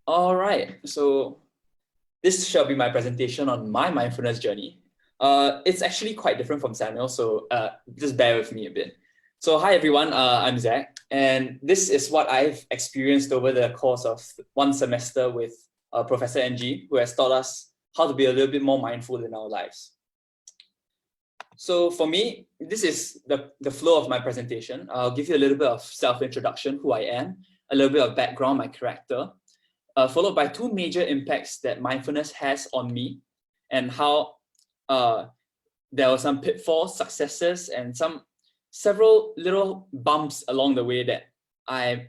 All right, so this shall be my presentation on my mindfulness journey. It's actually quite different from Samuel, so just bear with me a bit. So hi everyone, I'm Zach, and this is what I've experienced over the course of one semester with Professor NG, who has taught us how to be a little bit more mindful in our lives. So for me, this is the flow of my presentation. I'll give you a little bit of self-introduction, who I am, a little bit of background, my character, followed by two major impacts that mindfulness has on me and how there were some pitfalls, successes, and several little bumps along the way that I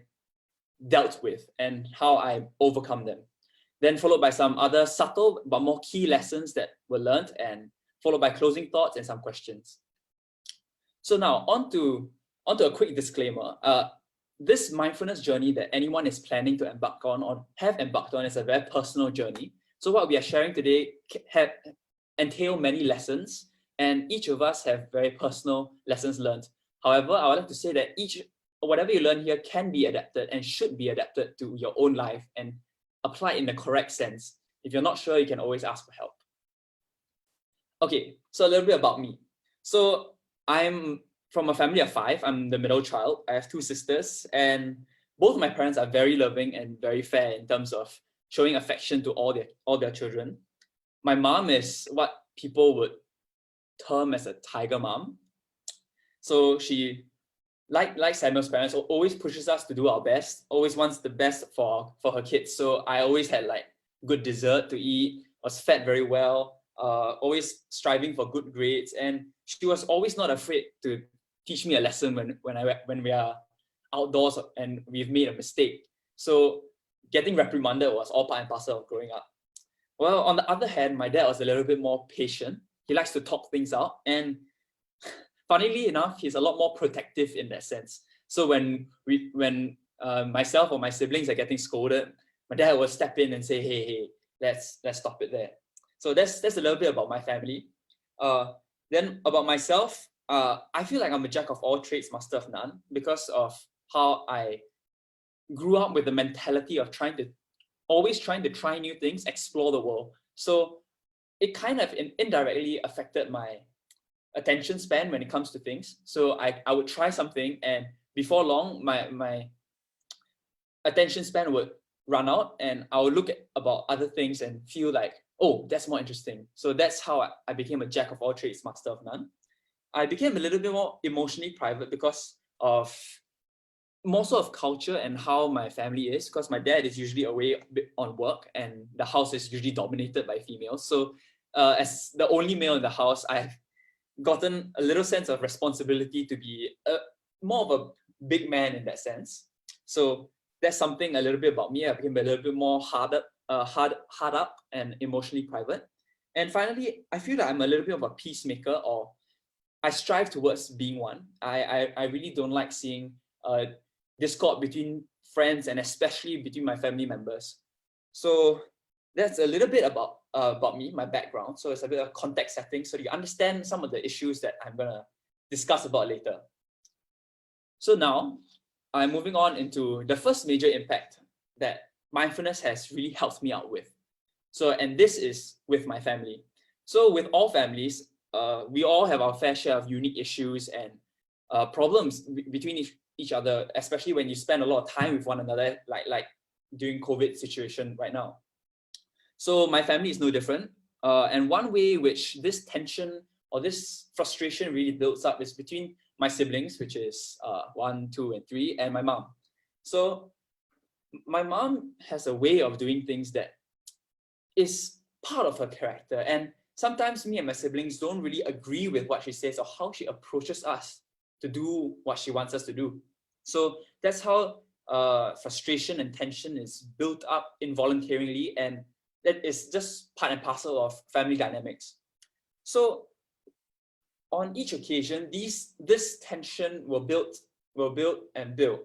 dealt with and how I overcome them. Then followed by some other subtle but more key lessons that were learned, and followed by closing thoughts and some questions. So now on to a quick disclaimer. This mindfulness journey that anyone is planning to embark on or have embarked on is a very personal journey. So what we are sharing today entail many lessons, and each of us have very personal lessons learned. However, I would like to say that whatever you learn here can be adapted and should be adapted to your own life and applied in the correct sense. If you're not sure, you can always ask for help. Okay, so a little bit about me. So I'm from a family of 5. I'm the middle child. I have 2 sisters, and both of my parents are very loving and very fair in terms of showing affection to all their children. My mom is what people would term as a tiger mom. So she, like Samuel's parents, always pushes us to do our best, always wants the best for her kids. So I always had like good dessert to eat, was fed very well, always striving for good grades, and she was always not afraid to teach me a lesson when we are outdoors and we've made a mistake. So getting reprimanded was all part and parcel of growing up. Well, on the other hand, my dad was a little bit more patient. He likes to talk things out, and funnily enough, he's a lot more protective in that sense. So when myself or my siblings are getting scolded, my dad will step in and say, hey, let's stop it there. So that's a little bit about my family. Then about myself, I feel like I'm a jack of all trades, master of none, because of how I grew up with the mentality of always trying to try new things, explore the world. So it kind of indirectly affected my attention span when it comes to things. So I would try something, and before long, my attention span would run out, and I would look at about other things and feel like, oh, that's more interesting. So that's how I became a jack of all trades, master of none. I became a little bit more emotionally private because of more sort of culture and how my family is, because my dad is usually away on work and the house is usually dominated by females. So as the only male in the house, I've gotten a little sense of responsibility to be more of a big man in that sense. So that's something a little bit about me. I became a little bit more hard up and emotionally private. And finally, I feel like I'm a little bit of a peacemaker, or I strive towards being one. I really don't like seeing discord between friends, and especially between my family members. So that's a little bit about me, my background. So it's a bit of context setting, so you understand some of the issues that I'm gonna discuss about later. So now I'm moving on into the first major impact that mindfulness has really helped me out with. So, and this is with my family. So with all families, we all have our fair share of unique issues and problems between each other, especially when you spend a lot of time with one another, like during COVID situation right now. So my family is no different. And one way which this tension or this frustration really builds up is between my siblings, which is 1, 2, and 3, and my mom. So my mom has a way of doing things that is part of her character. And sometimes me and my siblings don't really agree with what she says or how she approaches us to do what she wants us to do. So that's how frustration and tension is built up involuntarily, and that is just part and parcel of family dynamics. So on each occasion, this tension will build and build.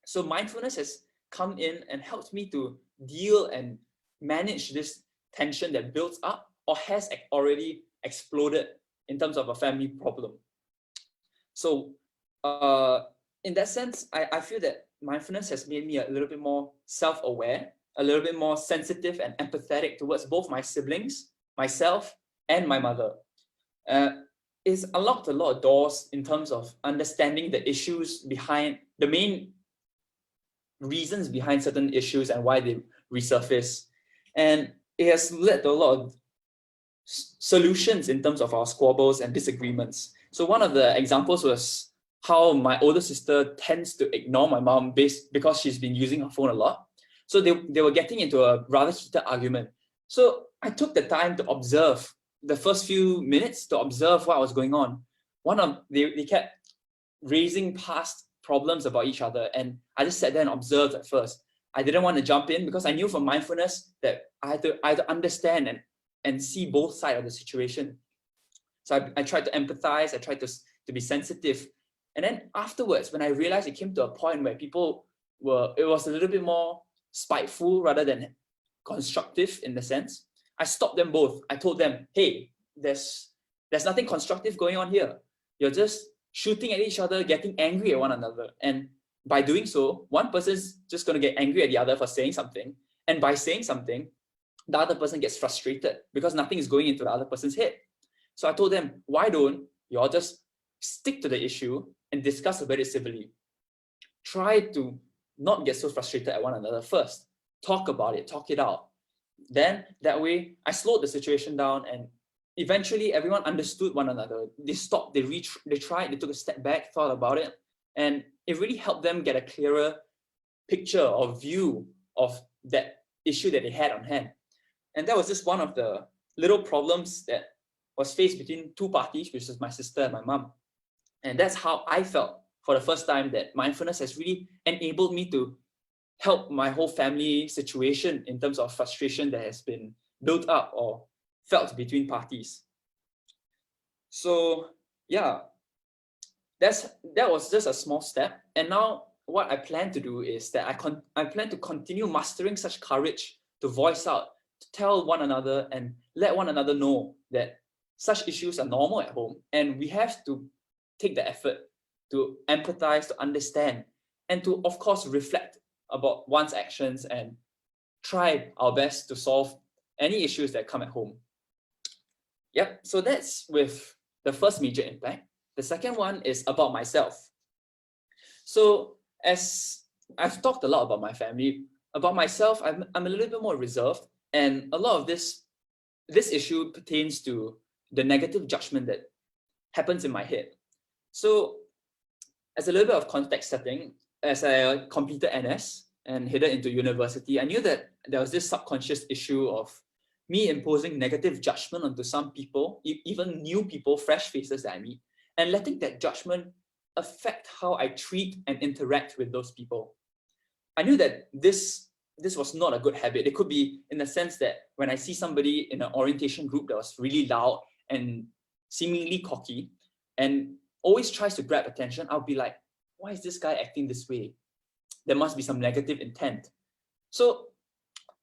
So mindfulness has come in and helped me to deal and manage this tension that builds up or has already exploded in terms of a family problem. So in that sense, I feel that mindfulness has made me a little bit more self-aware a little bit more sensitive and empathetic towards both my siblings, myself, and my mother. It's unlocked a lot of doors in terms of understanding the issues behind, the main reasons behind certain issues and why they resurface. And it has led to a lot of solutions in terms of our squabbles and disagreements. So one of the examples was how my older sister tends to ignore my mom because she's been using her phone a lot. So they were getting into a rather heated argument. So I took the time to observe the first few minutes to observe what was going on. They kept raising past problems about each other, and I just sat there and observed at first. I didn't want to jump in because I knew from mindfulness that I had to understand and see both sides of the situation. So I tried to empathize, I tried to be sensitive. And then afterwards, when I realized it came to a point where it was a little bit more spiteful rather than constructive in the sense, I stopped them both. I told them, hey, there's nothing constructive going on here. You're just shooting at each other, getting angry at one another. And by doing so, one person's just going to get angry at the other for saying something. And by saying something, the other person gets frustrated because nothing is going into the other person's head. So I told them, why don't you all just stick to the issue and discuss about it civilly? Try to not get so frustrated at one another first. Talk about it, talk it out. Then that way, I slowed the situation down, and eventually everyone understood one another. They stopped, they tried, they took a step back, thought about it, and it really helped them get a clearer picture or view of that issue that they had on hand. And that was just one of the little problems that was faced between two parties, which is my sister and my mom. And that's how I felt for the first time, that mindfulness has really enabled me to help my whole family situation in terms of frustration that has been built up or felt between parties. So yeah, that was just a small step. And now what I plan to do is that I plan to continue mastering such courage to voice out, to tell one another and let one another know that such issues are normal at home, and we have to take the effort to empathize, to understand, and to, of course, reflect about one's actions and try our best to solve any issues that come at home. Yep, so that's with the first major impact. The second one is about myself. So as I've talked a lot about my family, about myself, I'm a little bit more reserved, and a lot of this issue pertains to the negative judgment that happens in my head. So as a little bit of context setting, as I completed NS and headed into university, I knew that there was this subconscious issue of me imposing negative judgment onto some people, even new people, fresh faces that I meet, and letting that judgment affect how I treat and interact with those people. I knew that this was not a good habit. It could be in the sense that when I see somebody in an orientation group that was really loud and seemingly cocky and always tries to grab attention, I'll be like, why is this guy acting this way? There must be some negative intent. So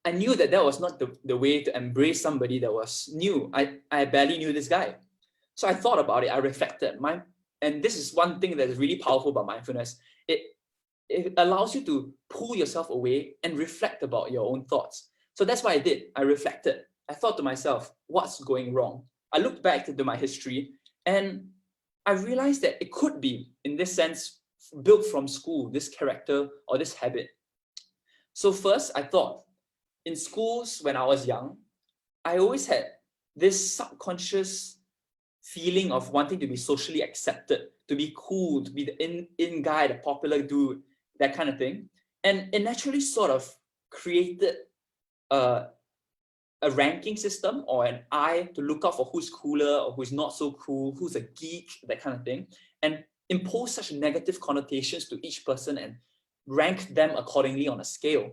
I knew that was not the way to embrace somebody that was new. I barely knew this guy. So I thought about it, I reflected. And this is one thing that is really powerful about mindfulness. It allows you to pull yourself away and reflect about your own thoughts. So that's what I did. I reflected. I thought to myself, what's going wrong? I looked back into my history and I realized that it could be, in this sense, built from school, this character or this habit. So first, I thought, in schools when I was young, I always had this subconscious feeling of wanting to be socially accepted, to be cool, to be the in guy, the popular dude, that kind of thing. And it naturally sort of created a ranking system or an eye to look out for who's cooler or who's not so cool, who's a geek, that kind of thing, and impose such negative connotations to each person and rank them accordingly on a scale.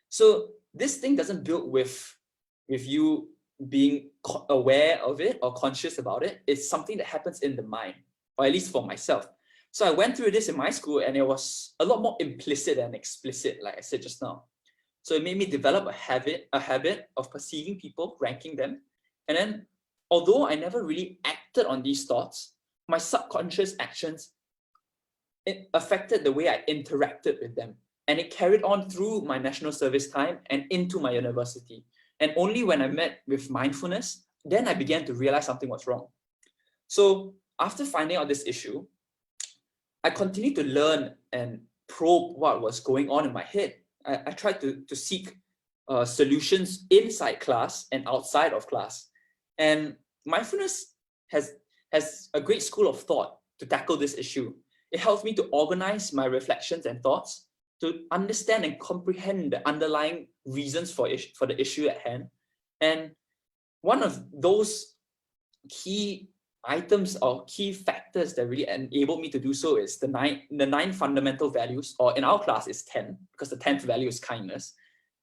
So this thing doesn't build with you being aware of it or conscious about it. It's something that happens in the mind, or at least for myself. So I went through this in my school and it was a lot more implicit than explicit, like I said just now. So it made me develop a habit of perceiving people, ranking them. And then, although I never really acted on these thoughts, my subconscious actions, it affected the way I interacted with them. And it carried on through my national service time and into my university. And only when I met with mindfulness, then I began to realize something was wrong. So after finding out this issue, I continued to learn and probe what was going on in my head. I tried to seek solutions inside class and outside of class. And mindfulness has a great school of thought to tackle this issue. It helps me to organize my reflections and thoughts, to understand and comprehend the underlying reasons for the issue at hand. And one of those key items or key factors that really enabled me to do so is the nine fundamental values, or in our class is 10, because the 10th value is kindness.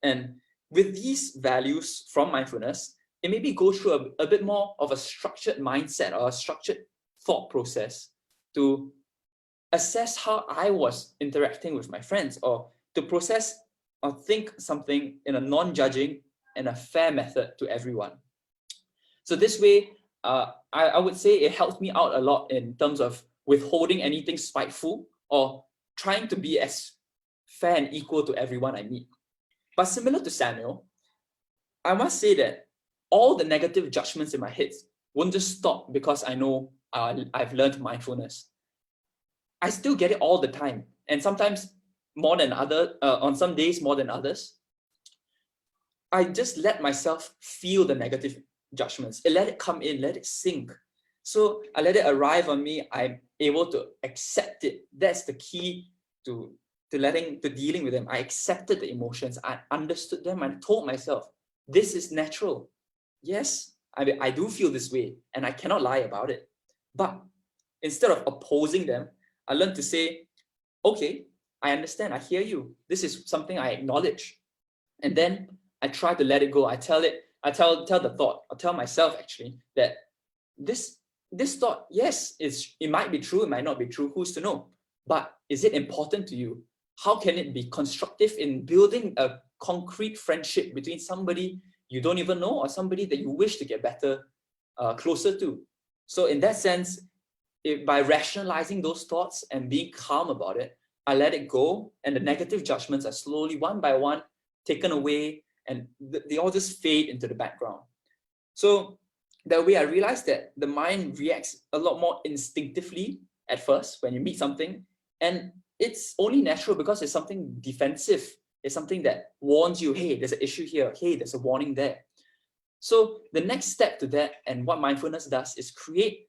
And with these values from mindfulness, it made me go through a bit more of a structured mindset or a structured thought process to assess how I was interacting with my friends, or to process or think something in a non-judging and a fair method to everyone. So this way, I would say it helped me out a lot in terms of withholding anything spiteful or trying to be as fair and equal to everyone I meet. But similar to Samuel, I must say that all the negative judgments in my head won't just stop because I know I've learned mindfulness. I still get it all the time, and sometimes more than on some days more than others. I just let myself feel the negative judgments. I let it come in, let it sink. So I let it arrive on me. I'm able to accept it. That's the key to dealing with them. I accepted the emotions. I understood them and told myself, this is natural. Yes, I do feel this way and I cannot lie about it. But instead of opposing them, I learned to say, okay, I understand, I hear you. This is something I acknowledge. And then I try to let it go. I tell the thought, I'll tell myself actually that this thought, yes, it might be true, it might not be true, who's to know? But is it important to you? How can it be constructive in building a concrete friendship between somebody you don't even know or somebody that you wish to get better, closer to? So in that sense, by rationalizing those thoughts and being calm about it, I let it go, and the negative judgments are slowly, one by one, taken away, and they all just fade into the background. So that way I realized that the mind reacts a lot more instinctively at first when you meet something, and it's only natural because it's something defensive. It's something that warns you, hey, there's an issue here, hey, there's a warning there. So the next step to that, and what mindfulness does, is create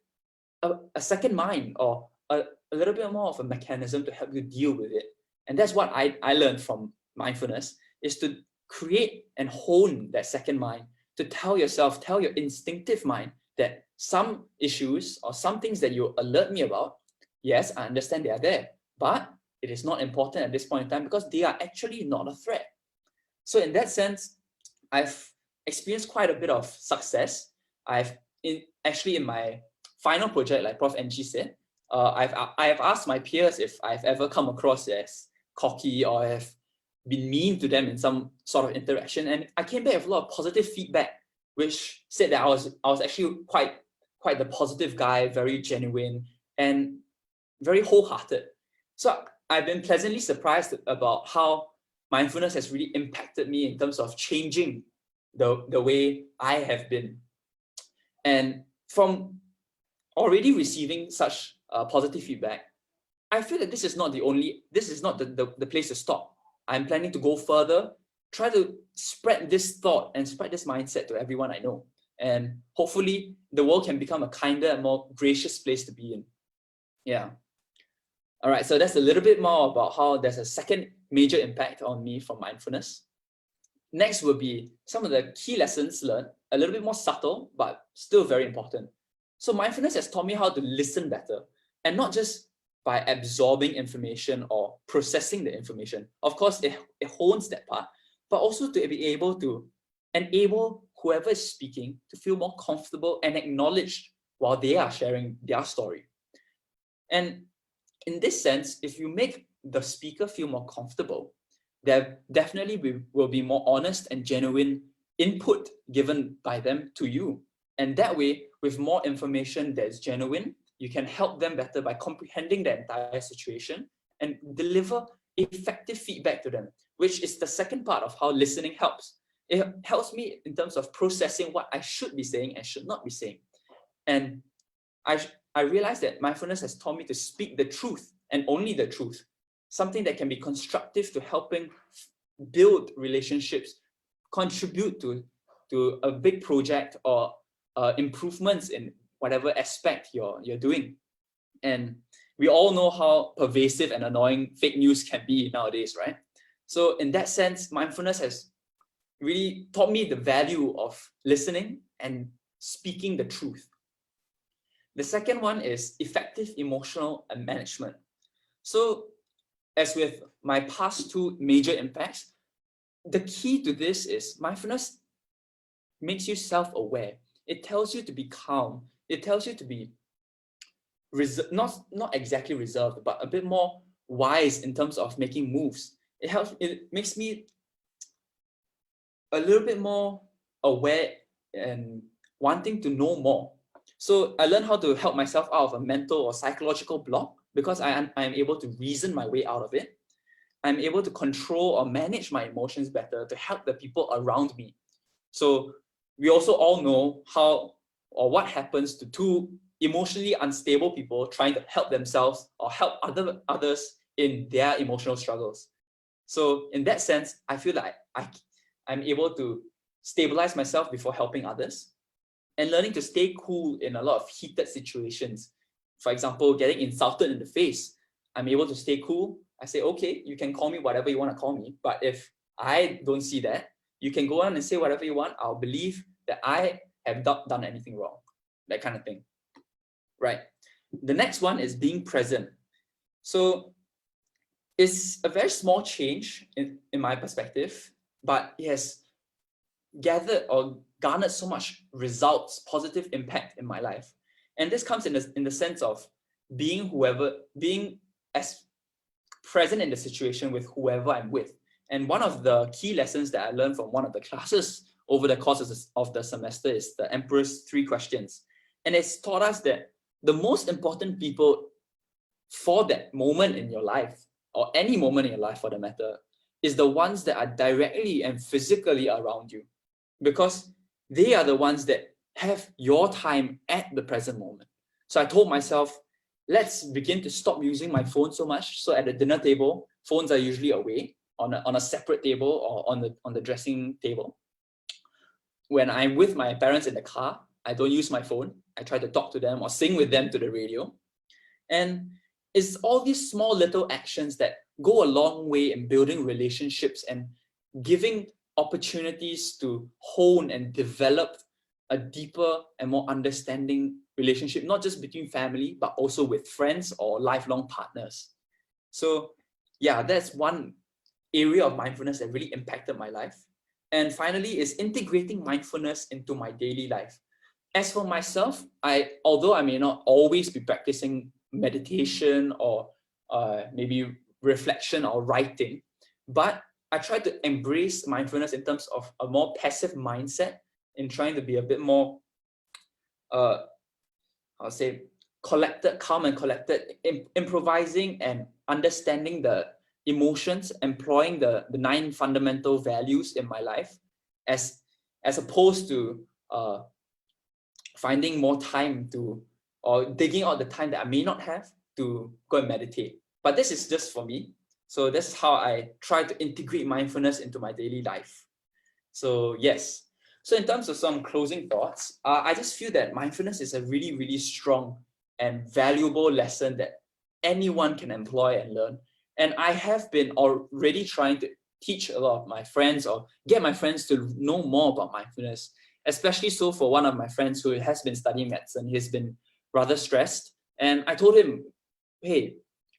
a second mind, or a little bit more of a mechanism to help you deal with it. And that's what I learned from mindfulness, is to create and hone that second mind, to tell your instinctive mind that some issues or some things that you alert me about, yes, I understand they are there, but it is not important at this point in time because they are actually not a threat. So in that sense, I've experienced quite a bit of success. Actually in my final project, like Prof. NG said, I have asked my peers if I've ever come across as cocky or have been mean to them in some sort of interaction, and I came back with a lot of positive feedback, which said that I was actually quite the positive guy, very genuine and very wholehearted. So I've been pleasantly surprised about how mindfulness has really impacted me in terms of changing the way I have been. And from already receiving such positive feedback, I feel that this is not the place to stop. I'm planning to go further, try to spread this thought and spread this mindset to everyone I know. And hopefully the world can become a kinder and more gracious place to be in. Yeah. All right, so that's a little bit more about how there's a second major impact on me from mindfulness. Next will be some of the key lessons learned, a little bit more subtle, but still very important. So mindfulness has taught me how to listen better, and not just by absorbing information or processing the information. Of course, it hones that part, but also to be able to enable whoever is speaking to feel more comfortable and acknowledged while they are sharing their story. And in this sense, if you make the speaker feel more comfortable, there definitely will be more honest and genuine input given by them to you. And that way, with more information that's genuine, you can help them better by comprehending the entire situation and deliver effective feedback to them, which is the second part of how listening helps. It helps me in terms of processing what I should be saying and should not be saying. And I realized that mindfulness has taught me to speak the truth and only the truth, something that can be constructive to helping build relationships, contribute to a big project or improvements in whatever aspect you're doing. And we all know how pervasive and annoying fake news can be nowadays, right? So in that sense, mindfulness has really taught me the value of listening and speaking the truth. The second one is effective emotional management. So as with my past two major impacts, the key to this is mindfulness makes you self-aware. It tells you to be calm. It tells you to be not exactly reserved, but a bit more wise in terms of making moves. It makes me a little bit more aware and wanting to know more. So I learned how to help myself out of a mental or psychological block because I'm able to reason my way out of it. I'm able to control or manage my emotions better to help the people around me. So we also all know how or what happens to two emotionally unstable people trying to help themselves or help others in their emotional struggles. So in that sense, I feel like I'm able to stabilize myself before helping others and learning to stay cool in a lot of heated situations. For example, getting insulted in the face, I'm able to stay cool. I say, okay, you can call me whatever you want to call me, but if I don't see that, you can go on and say whatever you want. I'll believe that I have not done anything wrong, that kind of thing, right? The next one is being present. So it's a very small change in my perspective, but it has gathered or garnered so much results, positive impact in my life. And this comes in the sense of being as present in the situation with whoever I'm with. And one of the key lessons that I learned from one of the classes over the course of the semester is the Emperor's 3 questions. And it's taught us that the most important people for that moment in your life, or any moment in your life for the matter, is the ones that are directly and physically around you, because they are the ones that have your time at the present moment. So I told myself, let's begin to stop using my phone so much. So at the dinner table, phones are usually away on a separate table or on the dressing table. When I'm with my parents in the car, I don't use my phone. I try to talk to them or sing with them to the radio. And it's all these small little actions that go a long way in building relationships and giving opportunities to hone and develop a deeper and more understanding relationship, not just between family, but also with friends or lifelong partners. So yeah, that's one area of mindfulness that really impacted my life. And finally is integrating mindfulness into my daily life. As for myself, although I may not always be practicing meditation or maybe reflection or writing, but I try to embrace mindfulness in terms of a more passive mindset in trying to be a bit more, I'll say, collected, calm and collected, improvising and understanding the emotions, employing the 9 fundamental values in my life, as opposed to finding more time or digging out the time that I may not have to go and meditate. But this is just for me. So that's how I try to integrate mindfulness into my daily life. So yes. So in terms of some closing thoughts, I just feel that mindfulness is a really, really strong and valuable lesson that anyone can employ and learn. And I have been already trying to teach a lot of my friends or get my friends to know more about mindfulness, especially so for one of my friends who has been studying medicine. He's been rather stressed. And I told him, hey,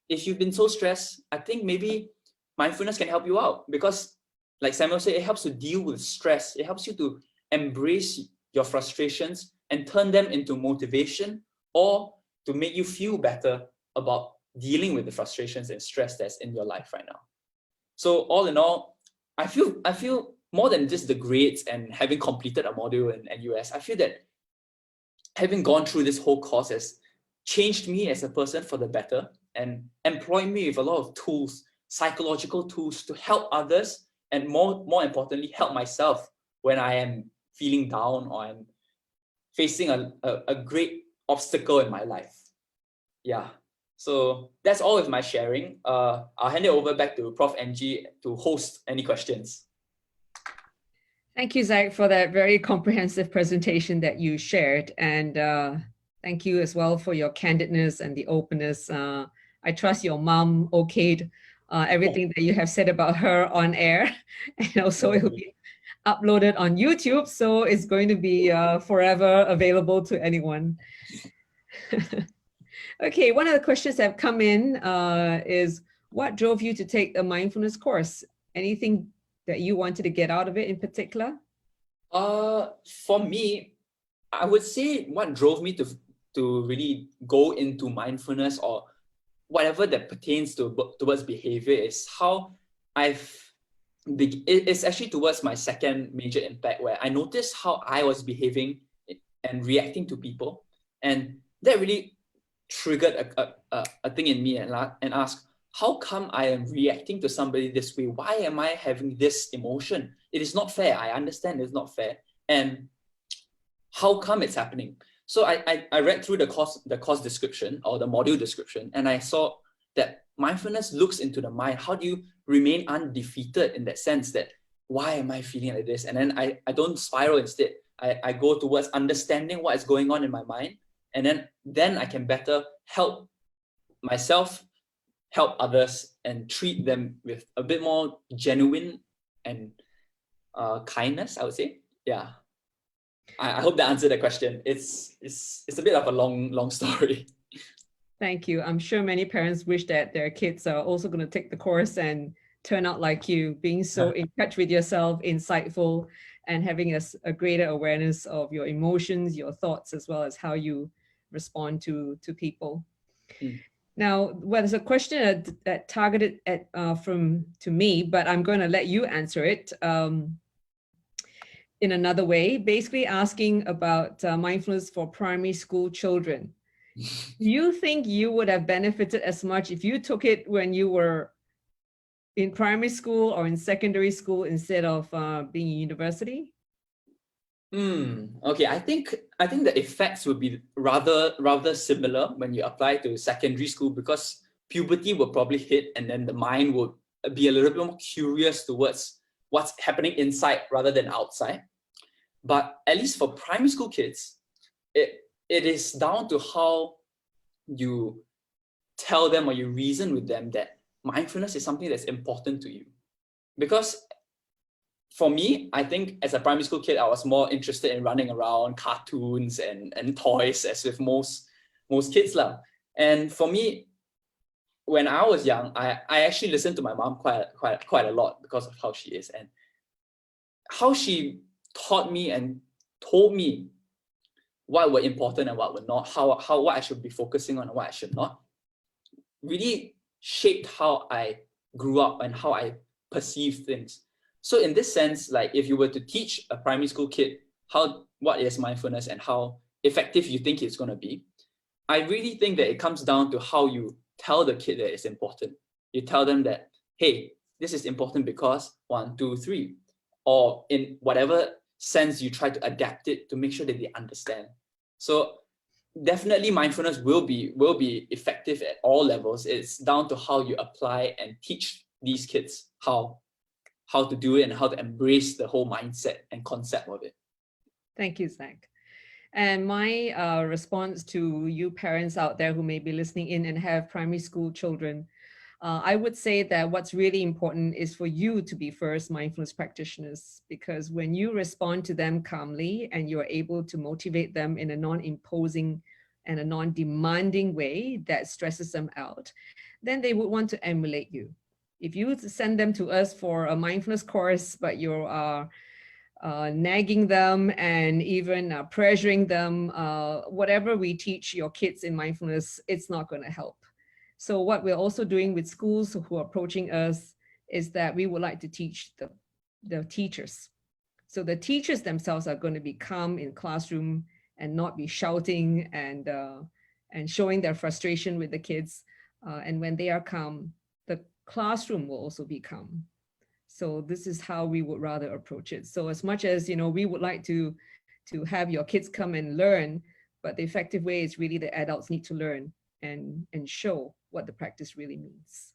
if you've been so stressed, I think maybe mindfulness can help you out, because like Samuel said, it helps to deal with stress. It helps you to embrace your frustrations and turn them into motivation or to make you feel better about dealing with the frustrations and stress that's in your life right now. So all in all, I feel more than just the grades and having completed a module in NUS, I feel that having gone through this whole course has changed me as a person for the better and employed me with a lot of tools, psychological tools to help others, and more importantly, help myself when I am feeling down or I'm facing a great obstacle in my life. Yeah. So that's all with my sharing. I'll hand it over back to Prof. NG to host any questions. Thank you, Zach, for that very comprehensive presentation that you shared. And thank you as well for your candidness and the openness. I trust your mom okayed everything that you have said about her on air. And also it will be uploaded on YouTube. So it's going to be forever available to anyone. Okay, one of the questions that have come in is, what drove you to take the mindfulness course? Anything that you wanted to get out of it in particular? For me, I would say what drove me to really go into mindfulness or whatever that pertains towards behavior is how it's actually towards my second major impact, where I noticed how I was behaving and reacting to people, and that really triggered a thing in me, and asked, how come I am reacting to somebody this way? Why am I having this emotion? It is not fair. I understand it's not fair. And how come it's happening? So I read through the course description or the module description, and I saw that mindfulness looks into the mind. How do you remain undefeated in that sense that, why am I feeling like this? And then I don't spiral. Instead, I go towards understanding what is going on in my mind, and then I can better help myself, help others, and treat them with a bit more genuine and kindness, I would say. Yeah. I hope that answered the question. It's a bit of a long story. Thank you. I'm sure many parents wish that their kids are also going to take the course and turn out like you, being so in touch with yourself, insightful, and having a greater awareness of your emotions, your thoughts, as well as how you respond to people. Now, well, there's a question that targeted at to me, but I'm going to let you answer it in another way, basically asking about mindfulness for primary school children. Do you think you would have benefited as much if you took it when you were in primary school or in secondary school instead of being in university? Okay, I think the effects would be rather similar when you apply to secondary school, because puberty will probably hit, and then the mind will be a little bit more curious towards what's happening inside rather than outside. But at least for primary school kids, it is down to how you tell them or you reason with them that mindfulness is something that's important to you. Because for me, I think as a primary school kid, I was more interested in running around, cartoons and toys, as with most kids lah. And for me, when I was young, I actually listened to my mom quite a lot because of how she is, and how she taught me and told me what were important and what were not, what I should be focusing on and what I should not, really shaped how I grew up and how I perceive things. So in this sense, like if you were to teach a primary school kid what is mindfulness and how effective you think it's going to be, I really think that it comes down to how you tell the kid that it's important. You tell them that, hey, this is important because 1, 2, 3, or in whatever sense you try to adapt it to make sure that they understand. So definitely mindfulness will be effective at all levels. It's down to how you apply and teach these kids how to do it and how to embrace the whole mindset and concept of it. Thank you, Zach. And my response to you parents out there who may be listening in and have primary school children, I would say that what's really important is for you to be first mindfulness practitioners, because when you respond to them calmly and you're able to motivate them in a non-imposing and a non-demanding way that stresses them out, then they would want to emulate you. If you send them to us for a mindfulness course, but you are nagging them and even pressuring them, whatever we teach your kids in mindfulness, it's not going to help. So what we're also doing with schools who are approaching us is that we would like to teach the teachers. So the teachers themselves are going to be calm in classroom and not be shouting and showing their frustration with the kids. And when they are calm, classroom will also become. So this is how we would rather approach it. So as much as, we would like to have your kids come and learn, but the effective way is really the adults need to learn and show what the practice really means.